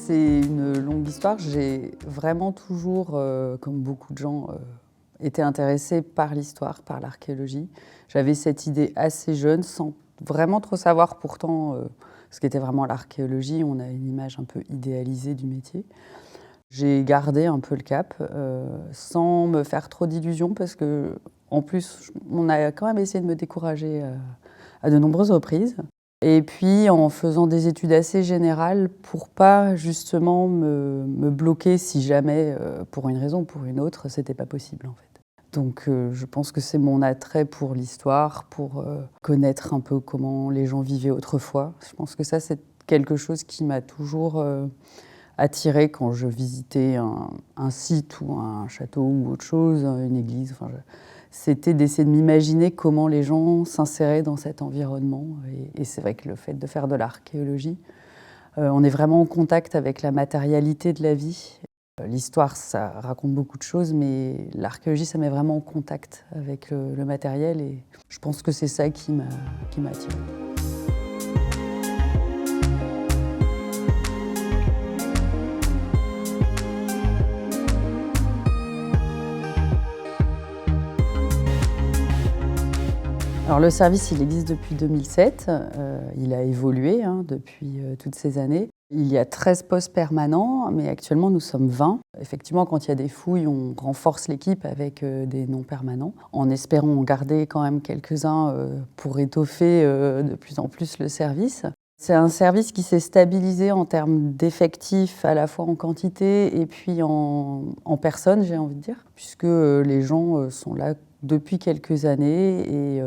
C'est une longue histoire. J'ai vraiment toujours, comme beaucoup de gens, été intéressée par l'histoire, par l'archéologie. J'avais cette idée assez jeune, sans vraiment trop savoir pourtant ce qu'était vraiment l'archéologie. On a une image un peu idéalisée du métier. J'ai gardé un peu le cap, sans me faire trop d'illusions, parce que, en plus, on a quand même essayé de me décourager à de nombreuses reprises. Et puis en faisant des études assez générales pour pas justement me bloquer si jamais, pour une raison ou pour une autre, c'était pas possible en fait. Donc je pense que c'est mon attrait pour l'histoire, pour connaître un peu comment les gens vivaient autrefois. Je pense que ça, c'est quelque chose qui m'a toujours attirée quand je visitais un site ou un château ou autre chose, une église. Enfin, c'était d'essayer de m'imaginer comment les gens s'inséraient dans cet environnement. Et c'est vrai que le fait de faire de l'archéologie, on est vraiment en contact avec la matérialité de la vie. L'histoire, ça raconte beaucoup de choses, mais l'archéologie, ça met vraiment en contact avec le matériel. Et je pense que c'est ça qui m'a attirée. Alors le service, il existe depuis 2007. Il a évolué depuis toutes ces années. Il y a 13 postes permanents, mais actuellement nous sommes 20. Effectivement, quand il y a des fouilles, on renforce l'équipe avec des non permanents, en espérant en garder quand même quelques-uns pour étoffer de plus en plus le service. C'est un service qui s'est stabilisé en termes d'effectifs, à la fois en quantité et puis en personnes, j'ai envie de dire, puisque les gens sont là depuis quelques années et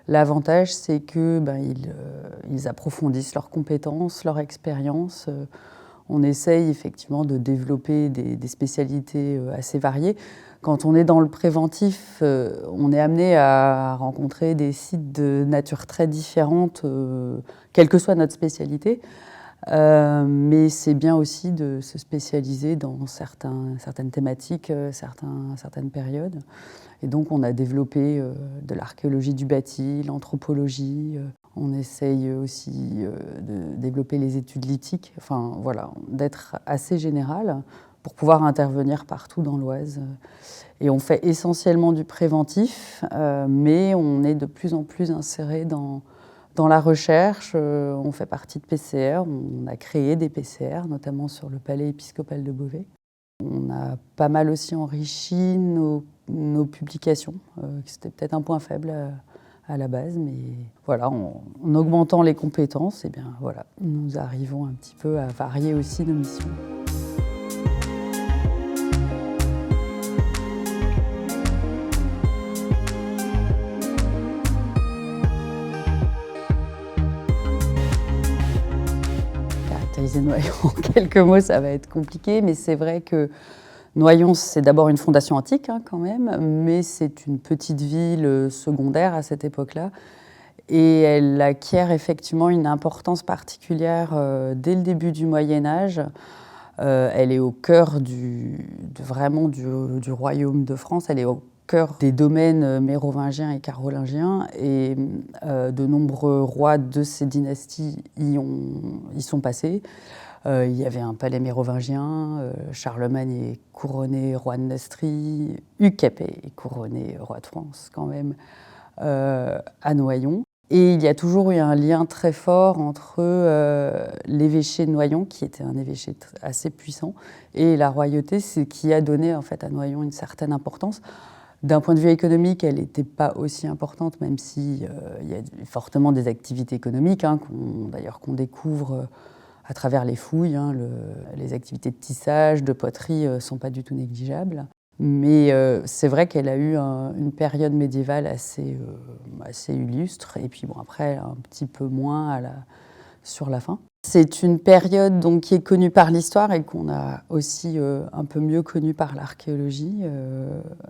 l'avantage, c'est que ils approfondissent leurs compétences, leur expérience. On essaye effectivement de développer des spécialités assez variées. Quand on est dans le préventif, on est amené à rencontrer des sites de nature très différente, quelle que soit notre spécialité. Mais c'est bien aussi de se spécialiser dans certaines thématiques, certaines périodes. Et donc on a développé de l'archéologie du bâti, l'anthropologie. On essaye aussi de développer les études lithiques. Enfin voilà, d'être assez général pour pouvoir intervenir partout dans l'Oise. Et on fait essentiellement du préventif, mais on est de plus en plus inséré dans la recherche. On fait partie de PCR, on a créé des PCR, notamment sur le palais épiscopal de Beauvais. On a pas mal aussi enrichi nos publications, qui c'était peut-être un point faible à la base, mais voilà, en augmentant les compétences, eh bien, voilà, nous arrivons un petit peu à varier aussi nos missions. Caractériser Noyon en quelques mots, ça va être compliqué, mais c'est vrai que Noyon, c'est d'abord une fondation antique quand même, mais c'est une petite ville secondaire à cette époque-là. Et elle acquiert effectivement une importance particulière dès le début du Moyen-Âge. Elle est au cœur vraiment du royaume de France. Elle est au cœur des domaines mérovingiens et carolingiens. Et de nombreux rois de ces dynasties y sont passés. Il y avait un palais mérovingien, Charlemagne est couronné roi de Neustrie, Hugues Capet est couronné roi de France quand même, à Noyon. Et il y a toujours eu un lien très fort entre l'évêché de Noyon, qui était un évêché assez puissant, et la royauté, ce qui a donné en fait à Noyon une certaine importance. D'un point de vue économique, elle n'était pas aussi importante, même si il y a fortement des activités économiques, d'ailleurs qu'on découvre à travers les fouilles. Les activités de tissage, de poterie ne sont pas du tout négligeables. Mais c'est vrai qu'elle a eu une période médiévale assez illustre, et puis bon, après un petit peu moins sur la fin. C'est une période donc, qui est connue par l'histoire et qu'on a aussi un peu mieux connue par l'archéologie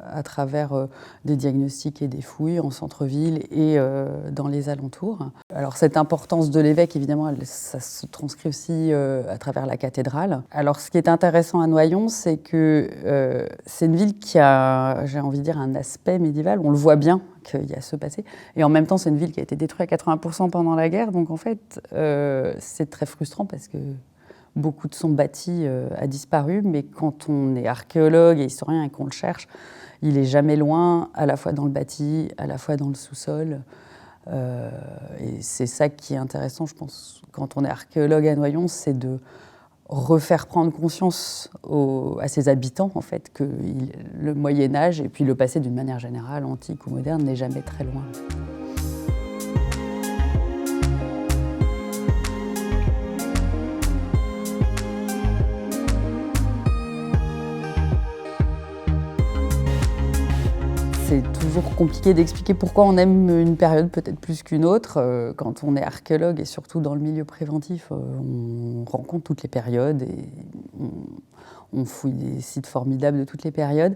à travers des diagnostics et des fouilles en centre-ville et dans les alentours. Alors cette importance de l'évêque, évidemment, ça se transcrit aussi à travers la cathédrale. Alors ce qui est intéressant à Noyon, c'est que c'est une ville qui a, j'ai envie de dire, un aspect médiéval. On le voit bien qu'il y a ce passé. Et en même temps, c'est une ville qui a été détruite à 80% pendant la guerre. Donc en fait, c'est très frustrant parce que beaucoup de son bâti a disparu, mais quand on est archéologue et historien et qu'on le cherche, il est jamais loin, à la fois dans le bâti, à la fois dans le sous-sol. Et c'est ça qui est intéressant, je pense, quand on est archéologue à Noyon, c'est de refaire prendre conscience à ses habitants, en fait, que le Moyen-Âge et puis le passé d'une manière générale, antique ou moderne, n'est jamais très loin. C'est toujours compliqué d'expliquer pourquoi on aime une période peut-être plus qu'une autre. Quand on est archéologue et surtout dans le milieu préventif, on rencontre toutes les périodes et on fouille des sites formidables de toutes les périodes.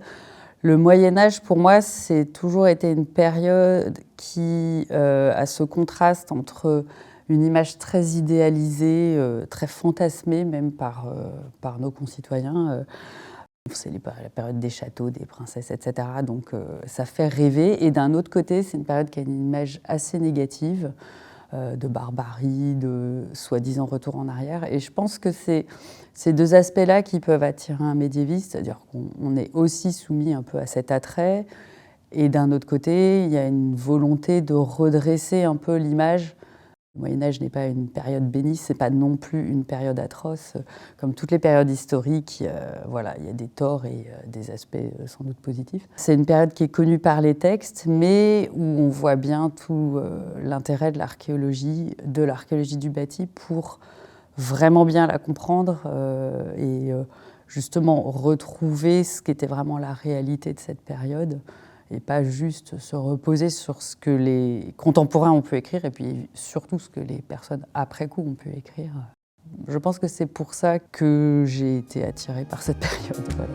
Le Moyen-Âge, pour moi, c'est toujours été une période qui a ce contraste entre une image très idéalisée, très fantasmée même par nos concitoyens. C'est la période des châteaux, des princesses, etc. Donc ça fait rêver. Et d'un autre côté, c'est une période qui a une image assez négative, de barbarie, de soi-disant retour en arrière. Et je pense que c'est ces deux aspects-là qui peuvent attirer un médiéviste, c'est-à-dire qu'on est aussi soumis un peu à cet attrait. Et d'un autre côté, il y a une volonté de redresser un peu l'image. Le Moyen-Âge n'est pas une période bénie, c'est pas non plus une période atroce. Comme toutes les périodes historiques, voilà, il y a des torts et des aspects sans doute positifs. C'est une période qui est connue par les textes, mais où on voit bien tout l'intérêt de l'archéologie du bâti pour vraiment bien la comprendre et justement retrouver ce qu'était vraiment la réalité de cette période. Et pas juste se reposer sur ce que les contemporains ont pu écrire et puis surtout ce que les personnes après coup ont pu écrire. Je pense que c'est pour ça que j'ai été attirée par cette période. Voilà.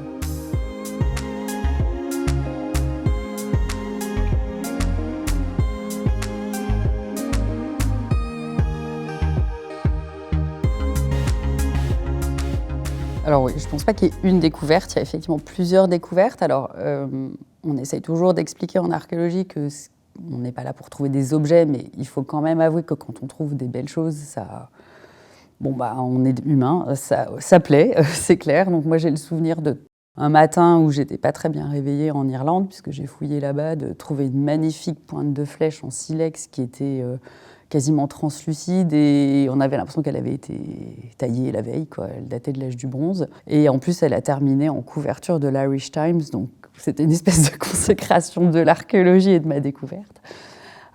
Alors oui, je ne pense pas qu'il y ait une découverte, il y a effectivement plusieurs découvertes. Alors, on essaye toujours d'expliquer en archéologie que on n'est pas là pour trouver des objets, mais il faut quand même avouer que quand on trouve des belles choses, ça, bon bah, on est humain, ça plaît, c'est clair. Donc moi j'ai le souvenir d'un matin où j'étais pas très bien réveillée en Irlande, puisque j'ai fouillé là-bas, de trouver une magnifique pointe de flèche en silex qui était quasiment translucide et on avait l'impression qu'elle avait été taillée la veille, quoi. Elle datait de l'âge du bronze. Et en plus, elle a terminé en couverture de l'Irish Times, donc c'était une espèce de consécration de l'archéologie et de ma découverte.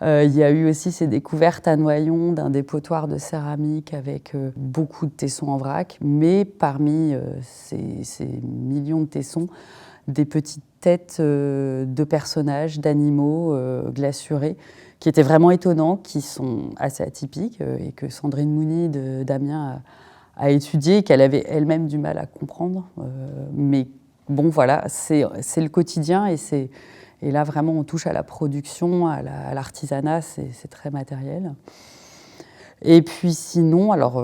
Il y a eu aussi ces découvertes à Noyon d'un dépotoir de céramique avec beaucoup de tessons en vrac, mais parmi ces millions de tessons, des petites têtes de personnages, d'animaux glacurés, qui étaient vraiment étonnants, qui sont assez atypiques et que Sandrine Mouni d'Amiens a étudié et qu'elle avait elle-même du mal à comprendre. Mais bon, voilà, c'est le quotidien et là, vraiment, on touche à la production, à l'artisanat, c'est très matériel. Et puis sinon, alors,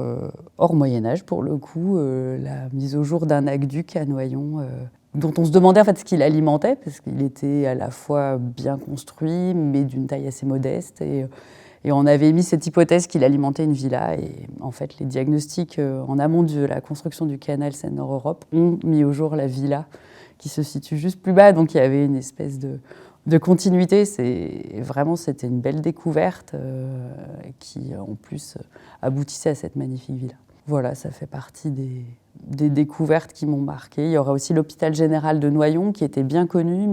hors Moyen-Âge, pour le coup, la mise au jour d'un aqueduc à Noyon, dont on se demandait en fait ce qu'il alimentait, parce qu'il était à la fois bien construit, mais d'une taille assez modeste. Et on avait émis cette hypothèse qu'il alimentait une villa. Et en fait, les diagnostics en amont de la construction du canal Seine-Nord-Europe ont mis au jour la villa, qui se situe juste plus bas. Donc il y avait une espèce de continuité. C'était une belle découverte qui, en plus, aboutissait à cette magnifique villa. Voilà, ça fait partie des découvertes qui m'ont marquée. Il y aura aussi l'hôpital général de Noyon, qui était bien connu,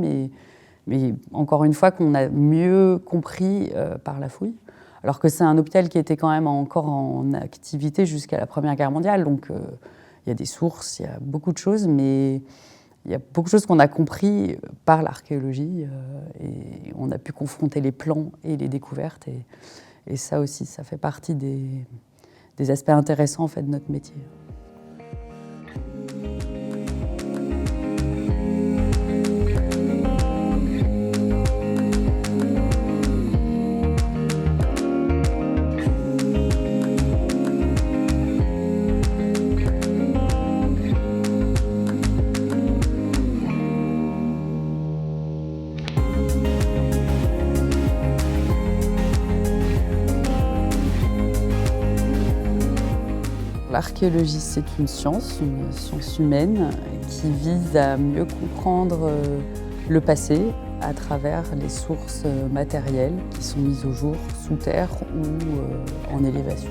mais encore une fois, qu'on a mieux compris par la fouille. Alors que c'est un hôpital qui était quand même encore en activité jusqu'à la Première Guerre mondiale. Donc il y a des sources, il y a beaucoup de choses, mais il y a beaucoup de choses qu'on a compris par l'archéologie. Et on a pu confronter les plans et les découvertes. Et ça aussi, ça fait partie des aspects intéressants en fait, de notre métier. l'archéologie, c'est une science humaine qui vise à mieux comprendre le passé à travers les sources matérielles qui sont mises au jour sous terre ou en élévation.